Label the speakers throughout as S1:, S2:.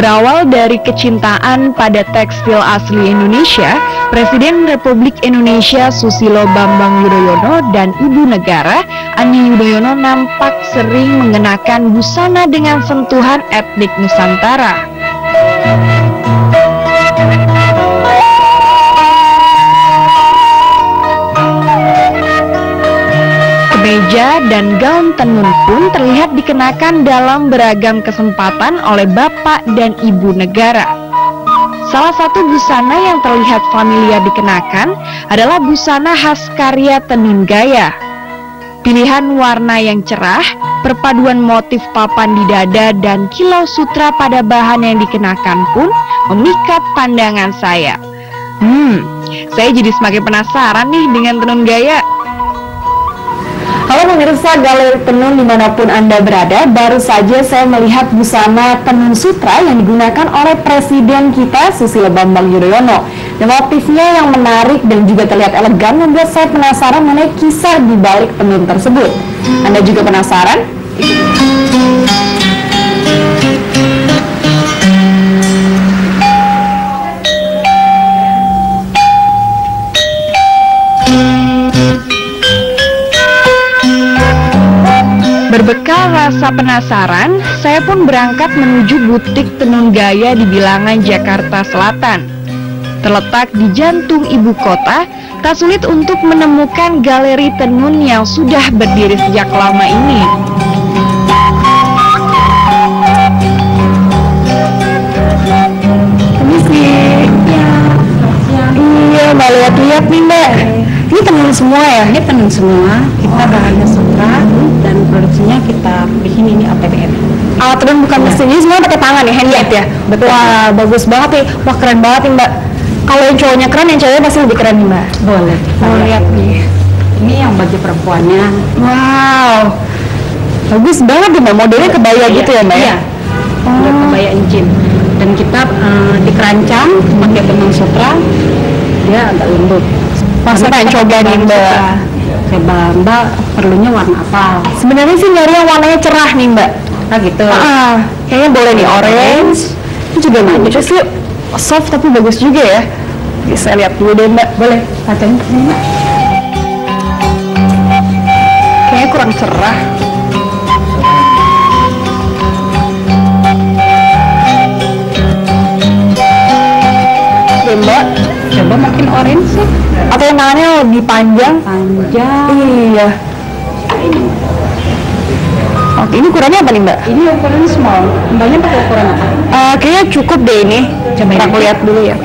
S1: Berawal dari kecintaan pada tekstil asli Indonesia, Presiden Republik Indonesia Susilo Bambang Yudhoyono dan Ibu Negara Ani Yudhoyono nampak sering mengenakan busana dengan sentuhan etnik Nusantara. Kemeja dan gaun tenun pun terlihat dikenakan dalam beragam kesempatan oleh Bapak dan Ibu Negara. Salah satu busana yang terlihat familiar dikenakan adalah busana khas karya tenun gaya. Pilihan warna yang cerah, perpaduan motif papan di dada dan kilau sutra pada bahan yang dikenakan pun memikat pandangan saya. Saya jadi semakin penasaran nih dengan tenun gaya.
S2: Halo pemirsa Galeri Tenun dimanapun Anda berada, baru saja saya melihat busana tenun sutra yang digunakan oleh Presiden kita Susilo Bambang Yudhoyono. Dan motifnya yang menarik dan juga terlihat elegan membuat saya penasaran mengenai kisah di balik tenun tersebut. Anda juga penasaran?
S1: Berbekal rasa penasaran, saya pun berangkat menuju butik tenun gaya di Bilangan, Jakarta Selatan. Terletak di jantung ibu kota, tak sulit untuk menemukan galeri tenun yang sudah berdiri sejak lama ini.
S2: Iya, Mbak, lihat-lihat nih Mbak. Ini tenun semua ya?
S3: Ini tenun semua, kita bahannya sutra dan produksinya kita bikin ini APBN.
S2: Alat tenun bukan mesin, ini semua pakai tangan ya, handmade ya?
S3: Betul.
S2: Wah, bagus banget nih. Wah, keren banget nih Mbak. Kalau yang cowoknya keren, yang ceweknya pasti lebih keren nih Mbak.
S3: Boleh.
S2: Mau lihat nih.
S3: Ini yang baju perempuannya.
S2: Wow, bagus banget nih Mbak. Modelnya kebaya gitu ya Mbak?
S3: Iya. Udah kebaya incin. Dan kita dikerancang pakai tenun sutra, dia agak lembut.
S2: Masa pengen coba nih Mbak?
S3: Coba Mbak perlunya warna apa?
S2: Sebenarnya sih nyari yang warnanya cerah nih Mbak.
S3: Nah gitu.
S2: Kayaknya boleh nih orange. Ini juga bagus sih, soft tapi bagus juga ya. Bisa lihat dulu deh Mbak.
S3: Boleh, kacanya sini.
S2: Kayaknya kurang cerah. Mbak,
S3: Coba makin orange sih.
S2: atau yang tangannya lebih panjang?
S3: Panjang.
S2: Iya. Oke, ini ukurannya apa nih Mbak?
S3: Ini ukurannya small. Mbaknya pakai ukuran apa?
S2: Kayaknya cukup deh ini.
S3: Cobain
S2: Aku
S3: aja.
S2: lihat dulu ya.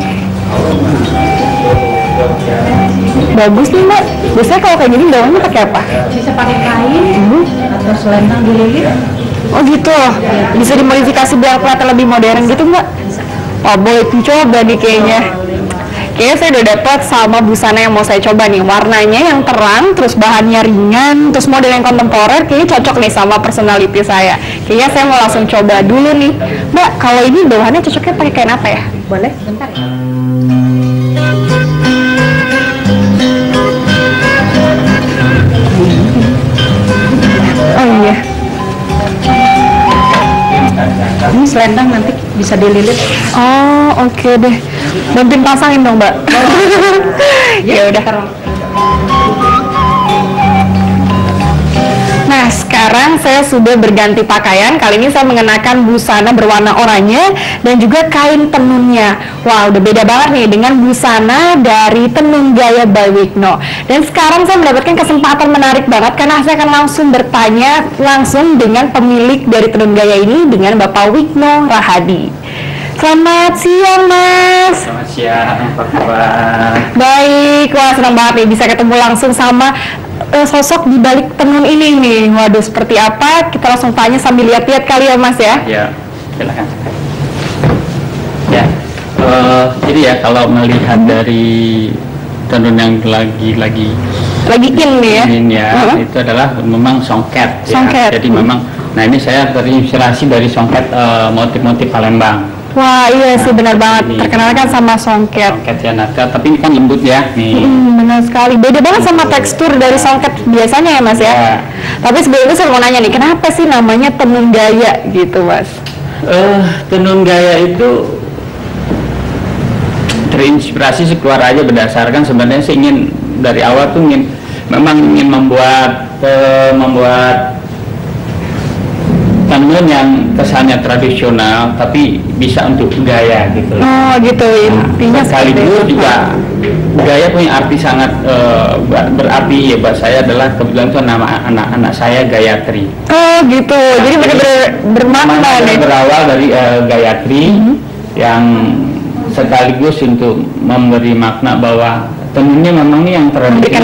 S2: Bagus nih Mbak. Biasanya kalau kayak gini daunnya pakai apa?
S3: Bisa pakai kain atau selendang dililit.
S2: Oh gitu. Bisa dimodifikasi biar kelihatan lebih modern gitu Mbak? Oh boleh dicoba nih kayaknya. Kayaknya saya udah dapat sama busana yang mau saya coba nih. Warnanya yang terang, terus bahannya ringan, terus model yang kontemporer. Kayaknya cocok nih sama personality saya. Kayaknya saya mau langsung coba dulu nih. Mbak, kalau ini bahannya cocoknya pakai kain apa ya?
S3: Boleh, bentar ya.
S2: Oh iya.
S3: Ini selendang nanti bisa dililit.
S2: Oh oke deh. Bantuin pasangin dong Mbak. Ya udah. Nah sekarang saya sudah berganti pakaian. Kali ini saya mengenakan busana berwarna oranye dan juga kain tenunnya. Wah udah beda banget nih dengan busana dari tenun gaya by Wigno. Dan sekarang saya mendapatkan kesempatan menarik banget karena saya akan langsung bertanya langsung dengan pemilik dari tenun gaya ini, dengan Bapak Wigno Rahadi. Selamat siang Mas.
S4: Selamat siang, apa kabar?
S2: Baik, wah senang banget nih bisa ketemu langsung sama sosok di balik tenun ini nih. Waduh, seperti apa? Kita langsung tanya sambil lihat-lihat kali ya Mas ya.
S4: Ya, silakan. Ya, jadi ya kalau melihat dari tenun yang lagi
S2: Lagi in nih ya.
S4: ini ya, itu adalah memang songket.
S2: Songket.
S4: Ya. Jadi memang, nah ini saya terinspirasi dari songket motif-motif Palembang.
S2: Wah iya sih benar banget.
S4: ini.
S2: Terkenal kan sama songket.
S4: Songket ya, naga, tapi ini kan lembut ya. Nih.
S2: Benar sekali. Beda banget sama tekstur dari songket biasanya ya Mas ya.
S4: Ya.
S2: Tapi sebelum itu saya mau nanya nih, kenapa sih namanya tenun gaya gitu Mas?
S4: Tenun gaya itu terinspirasi keluar aja berdasarkan sebenarnya saya ingin dari awal tuh memang ingin membuat tenun yang kesannya tradisional tapi bisa untuk gaya gitu.
S2: Oh gitu, intinya
S4: sekaligus juga gaya punya arti sangat berarti ya buat saya adalah kebetulan itu nama anak saya Gayatri.
S2: Oh gitu, jadi benar-benar bermakna nih.
S4: Berawal dari Gayatri yang sekaligus untuk memberi makna bahwa tenunnya memang ini yang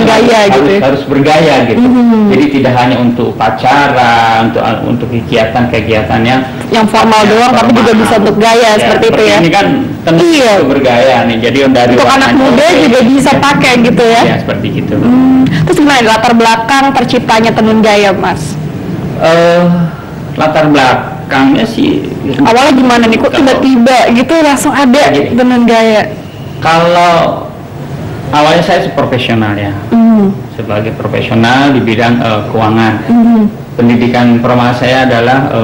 S2: gaya
S4: harus bergaya gitu. Jadi tidak hanya untuk upacara, untuk kegiatan-kegiatan yang
S2: formal doang, tapi juga bisa untuk gaya seperti itu ya.
S4: Ini kan tenun itu bergaya nih. Jadi dari
S2: untuk anak muda juga bisa pakai gitu ya.
S4: Ya seperti gitu.
S2: Terus gimana latar belakang terciptanya tenun gaya, Mas?
S4: Latar belakangnya sih
S2: awalnya gimana nih? Kok tiba-tiba gitu langsung ada tenun gaya?
S4: Kalau awalnya saya profesional ya, sebagai profesional di bidang keuangan. Pendidikan formal saya adalah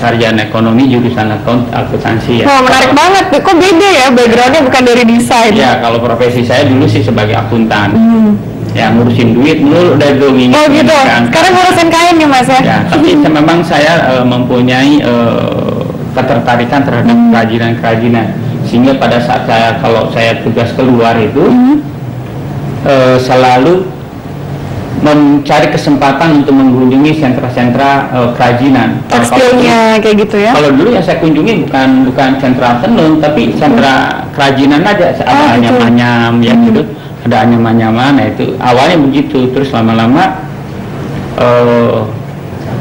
S4: sarjana ekonomi jurusan akuntansi ya.
S2: Wah, menarik banget. Kok beda ya backgroundnya, bukan dari desain?
S4: Ya, kalau profesi saya dulu sih sebagai akuntan. Ya, ngurusin duit dulu udah dulu ingin.
S2: Oh gitu. Sekarang ngurusin kain nih Mas ya?
S4: Ya, tapi memang saya mempunyai ketertarikan terhadap kerajinan-kerajinan. Sehingga pada saat kalau saya tugas keluar itu selalu mencari kesempatan untuk mengunjungi sentra-sentra kerajinan.
S2: Tekstilnya kayak gitu ya?
S4: Kalau dulu yang saya kunjungi bukan sentra tenun, tapi sentra kerajinan aja. Ada anyam-anyam ya gitu, ada anyam-anyaman. Nah itu awalnya begitu, terus lama-lama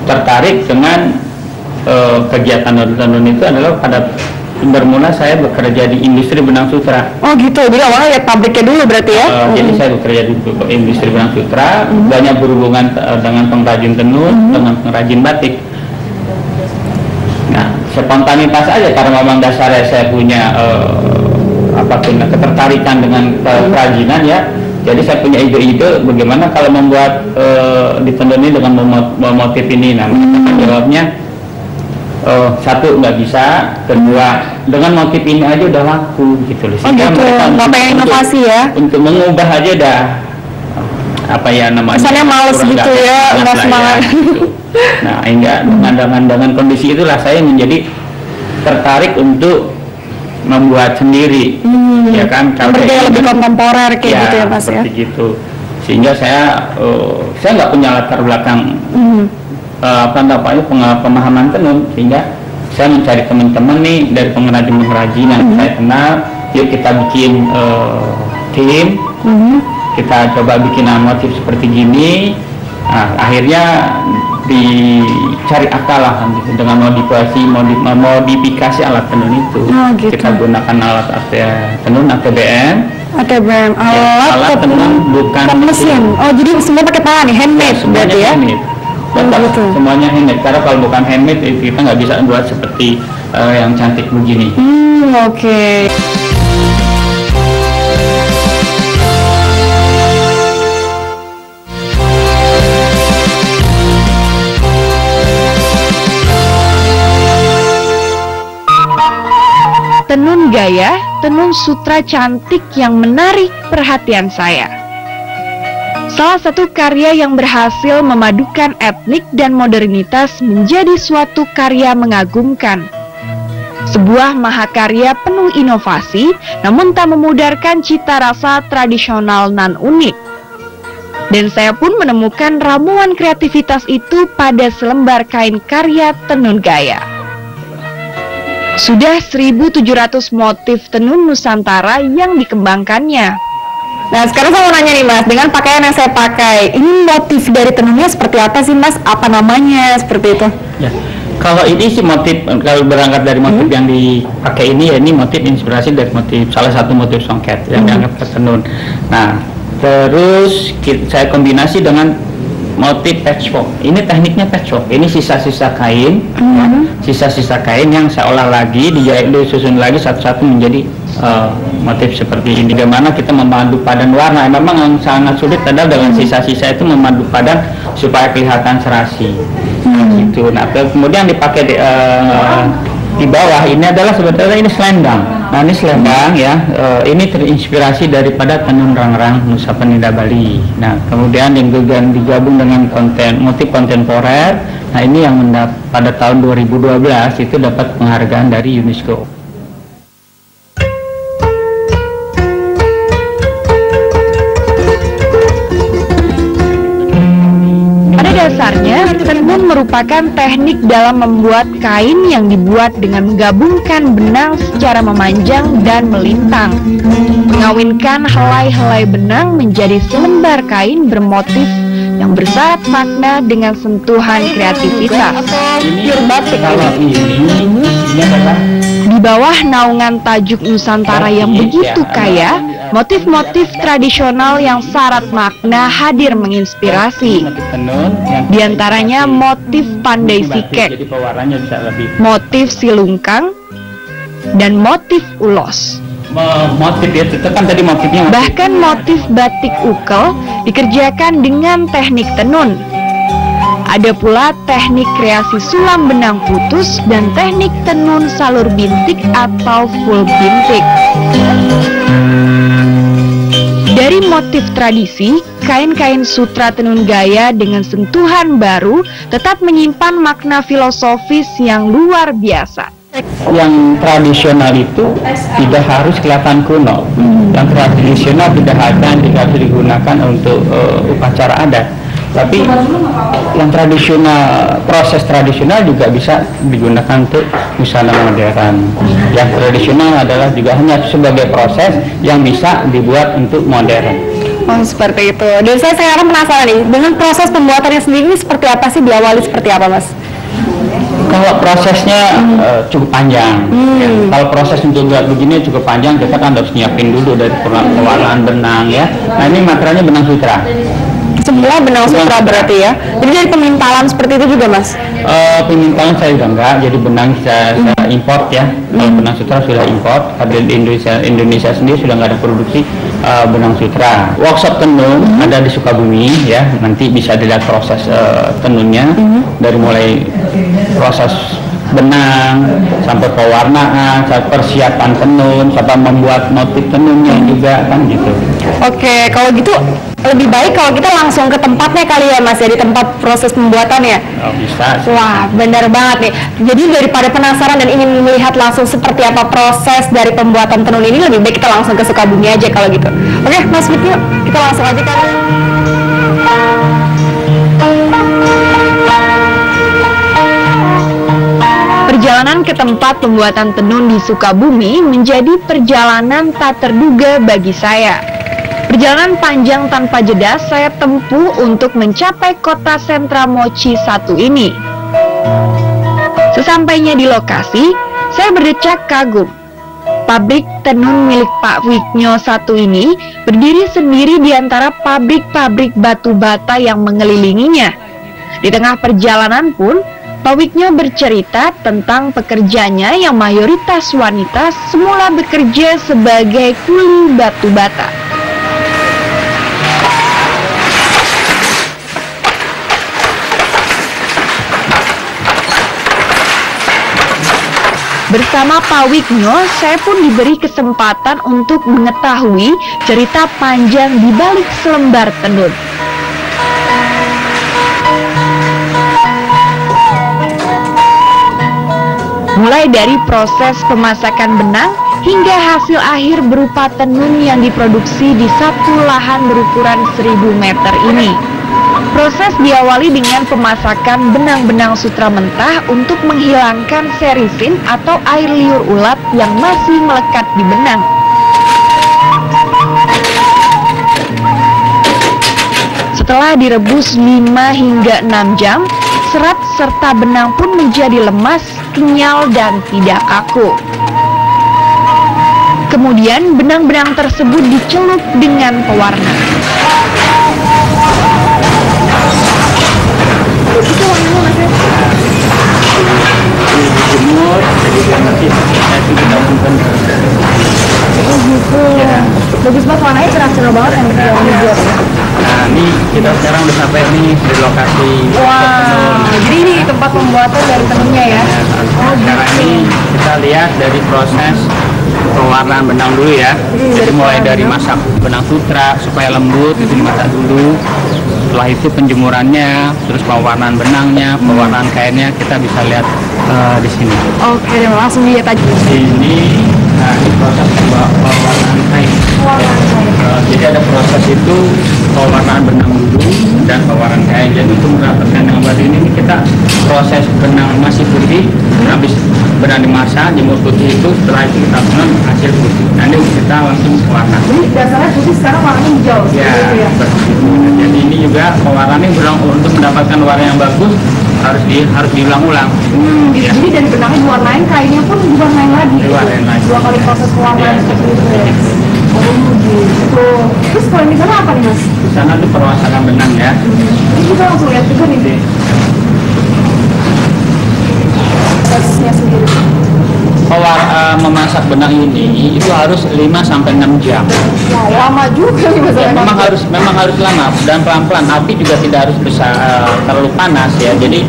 S4: tertarik dengan kegiatan tenun itu adalah pada bermula saya bekerja di industri benang sutra.
S2: Oh gitu, jadi awalnya lihat pabriknya dulu berarti ya?
S4: Jadi saya bekerja di industri benang sutra, banyak berhubungan dengan pengrajin tenun, dengan pengrajin batik. Nah, spontanitas aja karena memang dasarnya saya punya ketertarikan dengan kerajinan ya. Jadi saya punya ide-ide bagaimana kalau membuat ditenun ini dengan motif ini. Nah, jawabnya satu nggak bisa, kedua dengan motif ini aja udah laku gitu loh.
S2: Sehingga mereka nggak pengen inovasi ya?
S4: Untuk mengubah aja udah apa ya namanya?
S2: Misalnya males gitu ya, nggak semangat.
S4: Gitu. Nah, hingga dengan kondisi itulah saya menjadi tertarik untuk membuat sendiri, ya kan?
S2: Bergaya lebih kontemporer kayak gitu ya Mas ya?
S4: Gitu. Sehingga saya nggak punya latar belakang pemahaman tenun, sehingga saya mencari teman-teman nih dari pengrajin yang saya kenal, yuk kita bikin tim, kita coba bikin motif seperti gini. Nah, akhirnya dicari akal lah dengan modifikasi alat tenun itu.
S2: Gitu.
S4: Kita gunakan alat tenun ATBM, alat tenun bukan
S2: mesin. Oh jadi semua pakai tangan nih, handmade berarti ya?
S4: Gitu. Semuanya handmade, karena kalau bukan handmade kita nggak bisa buat seperti yang cantik begini.
S2: Oke.
S1: Tenun gaya, tenun sutra cantik yang menarik perhatian saya. Salah satu karya yang berhasil memadukan etnik dan modernitas menjadi suatu karya mengagumkan. Sebuah mahakarya penuh inovasi, namun tak memudarkan cita rasa tradisional nan unik. Dan saya pun menemukan ramuan kreativitas itu pada selembar kain karya tenun gaya. Sudah 1.700 motif tenun Nusantara yang dikembangkannya.
S2: Nah sekarang saya mau nanya nih Mas, dengan pakaian yang saya pakai, ini motif dari tenunnya seperti apa sih Mas? Apa namanya seperti itu?
S4: Ya, kalau ini sih motif, kalau berangkat dari motif yang dipakai ini ya, ini motif inspirasi dari salah satu motif songket yang dianggap ke tenun. Nah terus saya kombinasi dengan motif patchwork. Ini tekniknya patchwork. Ini sisa-sisa kain, sisa-sisa kain yang saya olah lagi, disusun lagi satu-satu menjadi motif seperti ini. Bagaimana kita memadu padan warna? Memang yang sangat sulit adalah dengan sisa-sisa itu memadu padan supaya kelihatan serasi. Gitu. Nah, kemudian dipakai di bawah ini adalah sebetulnya ini selendang. Nah ini selendang ya, ini terinspirasi daripada tenun rangrang Nusa Penida Bali. Nah kemudian yang digabung dengan motif kontemporer. Nah ini yang pada tahun 2012 itu dapat penghargaan dari UNESCO.
S1: Dasarnya, tenun merupakan teknik dalam membuat kain yang dibuat dengan menggabungkan benang secara memanjang dan melintang, mengawinkan helai-helai benang menjadi selembar kain bermotif yang bersyarat makna dengan sentuhan kreativitas. Di bawah naungan tajuk Nusantara yang begitu kaya, motif-motif tradisional yang syarat makna hadir menginspirasi. Di antaranya motif pandai sikek, motif silungkang, dan motif ulos.
S4: Motif itu kan tadi motifnya.
S1: Bahkan motif batik ukel dikerjakan dengan teknik tenun. Ada pula teknik kreasi sulam benang putus dan teknik tenun salur bintik atau full bintik. Dari motif tradisi, kain-kain sutra tenun gaya dengan sentuhan baru tetap menyimpan makna filosofis yang luar biasa.
S4: Yang tradisional itu tidak harus kelihatan kuno. Yang tradisional tidak harus digunakan untuk upacara adat. Tapi yang tradisional, proses tradisional juga bisa digunakan untuk busana modern. Yang tradisional adalah juga hanya sebagai proses yang bisa dibuat untuk modern.
S2: Oh, seperti itu. Dan saya sekarang penasaran nih, dengan proses pembuatannya sendiri seperti apa sih, diawali seperti apa, Mas?
S4: Kalau prosesnya cukup panjang, ya. Kalau proses untuk buat begini cukup panjang, kita kan harus nyiapin dulu dari pewarnaan benang ya. Nah ini materialnya benang sutra.
S2: Semua benang sutra berarti ya. Jadi dari pemintalan seperti itu juga, Mas?
S4: Pemintalan saya juga enggak, jadi benang saya import ya. Kalau benang sutra sudah import, ada di Indonesia sendiri sudah nggak ada produksi benang sutra. Workshop tenun ada di Sukabumi ya, nanti bisa dilihat proses tenunnya dari mulai proses benang sampai pewarnaan, sampai persiapan tenun, sampai membuat motif tenunnya juga kan gitu.
S2: Oke, kalau gitu lebih baik kalau kita langsung ke tempatnya kali ya, Mas, ya, di tempat proses pembuatannya.
S4: Oh, bisa.
S2: Wah, benar banget nih. Jadi daripada penasaran dan ingin melihat langsung seperti apa proses dari pembuatan tenun ini, lebih baik kita langsung ke Sukabumi aja kalau gitu. Oke, Mas Fit, yuk kita langsung aja kan.
S1: Perjalanan ke tempat pembuatan tenun di Sukabumi menjadi perjalanan tak terduga bagi saya. Perjalanan panjang tanpa jeda saya tempuh untuk mencapai kota sentra Mochi satu ini. Sesampainya di lokasi, saya berdecak kagum. Pabrik tenun milik Pak Wiknyo satu ini berdiri sendiri di antara pabrik-pabrik batu bata yang mengelilinginya. Di tengah perjalanan pun, Pak Wiknyo bercerita tentang pekerjanya yang mayoritas wanita semula bekerja sebagai kuli batu bata. Bersama Pak Wiknyo, saya pun diberi kesempatan untuk mengetahui cerita panjang di balik selembar tenun. Mulai dari proses pemasakan benang hingga hasil akhir berupa tenun yang diproduksi di satu lahan berukuran 1000 meter ini. Proses diawali dengan pemasakan benang-benang sutra mentah untuk menghilangkan serisin atau air liur ulat yang masih melekat di benang. Setelah direbus 5 hingga 6 jam, serat serta benang pun menjadi lemas, kenyal, dan tidak kaku. Kemudian benang-benang tersebut dicelup dengan pewarna.
S2: Bagus banget, warnanya cerah-cerah banget yang dibuat.
S4: Nah ini kita sekarang udah sampai nih di lokasi tenun.
S2: Jadi ini tempat pembuatan dari tenunnya ya?
S4: Sekarang ini kita lihat dari proses pewarnaan benang dulu ya. Jadi mulai dari masak benang sutra supaya lembut itu dimasak dulu. Setelah itu penjemurannya, terus pewarnaan benangnya, pewarnaan kainnya kita bisa lihat di sini.
S2: Oke, langsung lihat aja.
S4: Ini, nah ini proses pewarnaan kain. Jadi ada proses itu pewarnaan benang dulu dan pewarnaan kain. Jadi untuk mendapatkan yang baru ini kita proses benang masih putih, habis benang dimasak jemur putih itu, setelah itu kita tenun hasil putih. Nanti kita langsung warna.
S2: Jadi dasarnya putih sekarang warnanya hijau.
S4: Ya, jadi ini juga pewarnaan ini untuk mendapatkan warna yang bagus harus diulang-ulang.
S2: Ya. Jadi dari benangnya diwarnain, kainnya pun diwarnain lagi.
S4: Diwarnain lagi.
S2: 2 kali proses pewarnaan seperti itu ya. Gitu. Terus kalau di sana apa nih Mas?
S4: Di sana itu perwasakan benang ya.
S2: Ini kita langsung lihat juga nih. Prosesnya sendiri.
S4: Memasak benang ini itu harus 5 sampai 6 jam.
S2: Wah, lama juga nih Mas.
S4: Ya, memang harus lama dan pelan-pelan. Api juga tidak harus terlalu panas ya. Jadi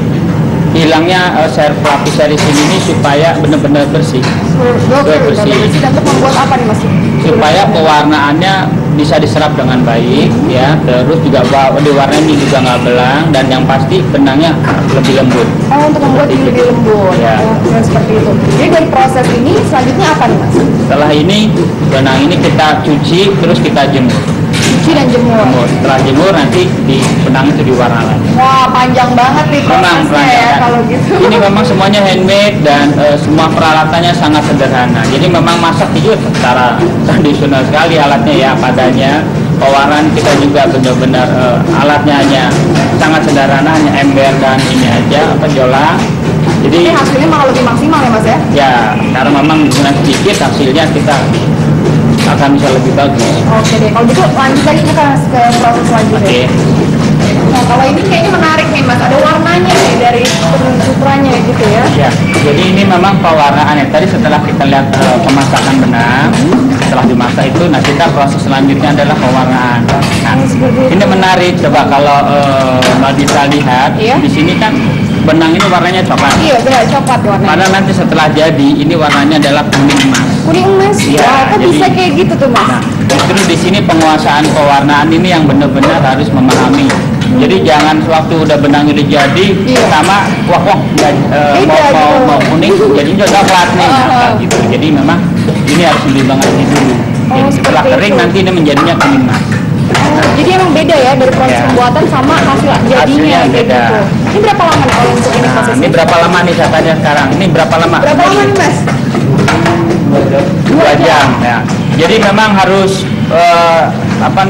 S4: hilangnya lapis dari sini ini supaya benar-benar bersih. Bersih.
S2: Dan untuk membuat apa nih Mas?
S4: Supaya pewarnaannya bisa diserap dengan baik ya, terus juga diwarnai juga nggak belang, dan yang pasti benangnya lebih lembut.
S2: Oh, untuk membuat ini lebih lembut
S4: ya.
S2: Seperti itu. Jadi dari proses ini selanjutnya apa nih Mas?
S4: Setelah ini benang ini kita cuci, terus kita jemur.
S2: Cuci dan jemur.
S4: Setelah jemur nanti di benang itu diwarna lagi.
S2: Wah, panjang banget nih prosesnya ya kalau gitu.
S4: Ini memang semuanya handmade dan semua peralatannya sangat sederhana. Jadi memang masak itu secara tradisional sekali alatnya ya, padanya. Pewarnaan kita juga benar-benar alatnya hanya sangat sederhana, hanya ember dan ini aja, jola. Jadi
S2: hasilnya malah lebih maksimal ya Mas ya?
S4: Ya, karena memang dengan sedikit hasilnya kita akan bisa lebih bagus.
S2: Oke deh, kalau gitu lanjut lagi kita ke proses selanjutnya. Nah, kalau ini kayaknya menarik nih Mas, ada warnanya nih dari tenun sutranya gitu ya.
S4: Ya, jadi ini memang pewarnaannya. Tadi setelah kita lihat pemasakan benang, setelah dimasak itu, nah kita proses selanjutnya adalah pewarnaan. Nah, ini menarik. Coba kalau Mbak bisa lihat, di sini kan benang ini warnanya coklat.
S2: Iya, benar, coklat warnanya.
S4: Padahal nanti setelah jadi, ini warnanya adalah kuning emas.
S2: Kuning emas?
S4: Ya,
S2: wah, kok bisa kayak gitu tuh Mas?
S4: Nah, justru di sini penguasaan pewarnaan ini yang benar-benar harus memahami. Jadi jangan sewaktu udah benang ini jadi sama mau kuning jadi coklat nih, nah, gitu. Jadi memang ini harus mengerti dulu. Jadi setelah kering nanti ini menjadinya kuning emas.
S2: Jadi emang beda ya dari proses pembuatan sama hasil jadinya
S4: beda.
S2: Gitu. Ini berapa lama nih kalau untuk ini prosesnya?
S4: Ini berapa lama nih saya tanya sekarang? Ini berapa lama?
S2: Berapa lama nih Mas?
S4: 2 jam ya. Jadi memang harus lama.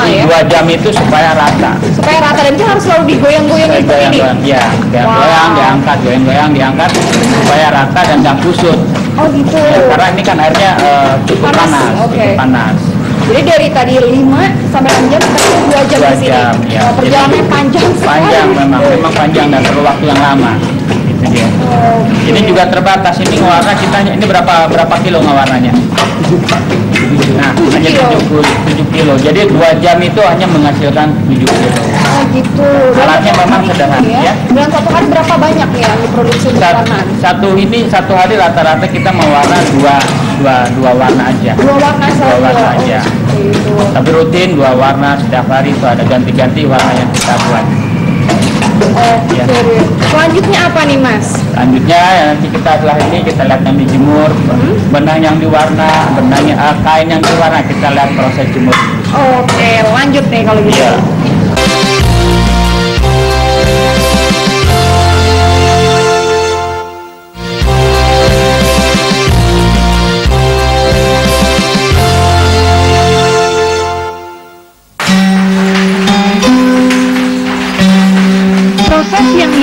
S4: Jadi
S2: ya?
S4: 2 jam itu supaya rata.
S2: Supaya rata, dan itu harus selalu digoyang-goyang gitu ini.
S4: Ya, goyang, diangkat, goyang, diangkat supaya rata dan nggak kusut.
S2: Oh gitu.
S4: Ya, karena ini kan airnya cukup panas.
S2: Okay.
S4: Cukup panas.
S2: Jadi dari tadi 5 sampai 6 jam, sekarang 2 jam di sini.
S4: Ya.
S2: Perjalanannya panjang sekali.
S4: Panjang memang panjang dan perlu waktu yang lama. Itu dia. Ini juga terbatas. Ini warna kita ini berapa kilo warnanya? Nah, hanya 7 kilo. Jadi 2 jam itu hanya menghasilkan 7 kilo.
S2: Oh gitu.
S4: Alatnya memang sederhana ya.
S2: Dalam satu hari berapa banyak ya diproduksi warna?
S4: Satu hari rata-rata kita mewarna dua warna aja.
S2: 2 warna saja.
S4: 2 warna aja.
S2: Gitu.
S4: Tapi rutin 2 warna setiap hari, itu ada ganti-ganti warna yang kita buat.
S2: Oke. Selanjutnya apa nih Mas?
S4: Selanjutnya ya, nanti kita setelah ini kita lihat yang dijemur, benang yang diwarna, kain yang diwarna, kita lihat proses jemur.
S2: Oke, lanjut nih kalau gitu.
S4: Iya.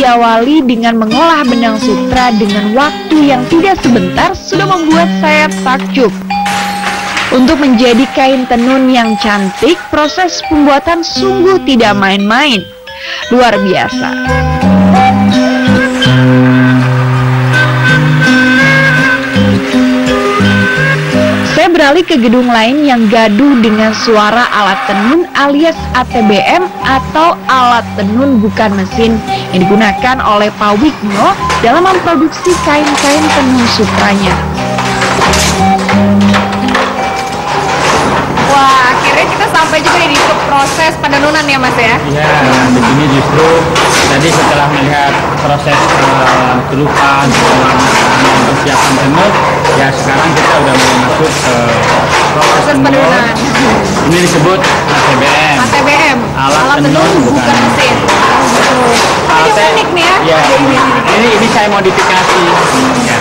S1: Diawali dengan mengolah benang sutra dengan waktu yang tidak sebentar sudah membuat saya takjub. Untuk menjadi kain tenun yang cantik, proses pembuatan sungguh tidak main-main. Luar biasa. Saya beralih ke gedung lain yang gaduh dengan suara alat tenun alias ATBM atau alat tenun bukan mesin yang digunakan oleh Pak Wigno dalam memproduksi kain-kain tenun sutranya.
S2: Wah, akhirnya kita sampai juga nih di proses penenunan ya Mas ya.
S4: Iya, di sini justru tadi setelah melihat proses celupan, persiapan tenun, ya sekarang kita udah mulai masuk ke proses
S2: penenunan.
S4: Ini disebut ATBM.
S2: ATBM,
S4: Alat tenun bukan
S2: mesin.
S4: Alatnya
S2: unik nih ya.
S4: Ya, ini saya modifikasi. Ya.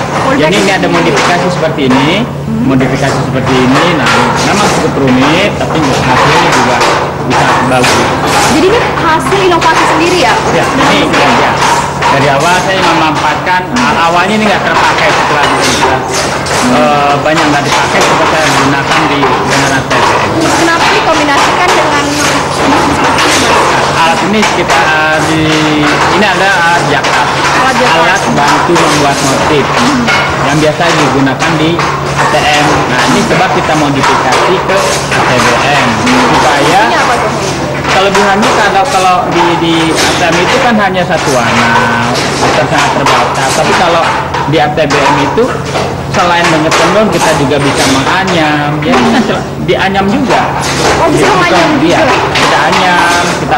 S4: Jadi ini ada modifikasi seperti ini, modifikasi seperti ini. Nah, memang cukup rumit, tapi hasilnya juga bisa bagus.
S2: Jadi ini hasil inovasi sendiri ya?
S4: Ya, ini ya. Dari awal saya memanfaatkan, awalnya ini nggak terpakai setelah banyak nggak dipakai, coba saya gunakan di dengan ATBM.
S2: Kenapa dikombinasikan dengan
S4: Alat ini kita ini ada jakat, alat bantu membuat motif yang biasa digunakan di ATM. Nah ini coba kita modifikasi ke ATBM supaya kelebihannya kalau di ATM itu kan hanya satu warna, sangat terbatas. Tapi kalau di ATBM itu selain mengetenun kita juga bisa menganyam, ya kita dianyam juga.
S2: Oh, bisa menganyam juga?
S4: Kita anyam, kita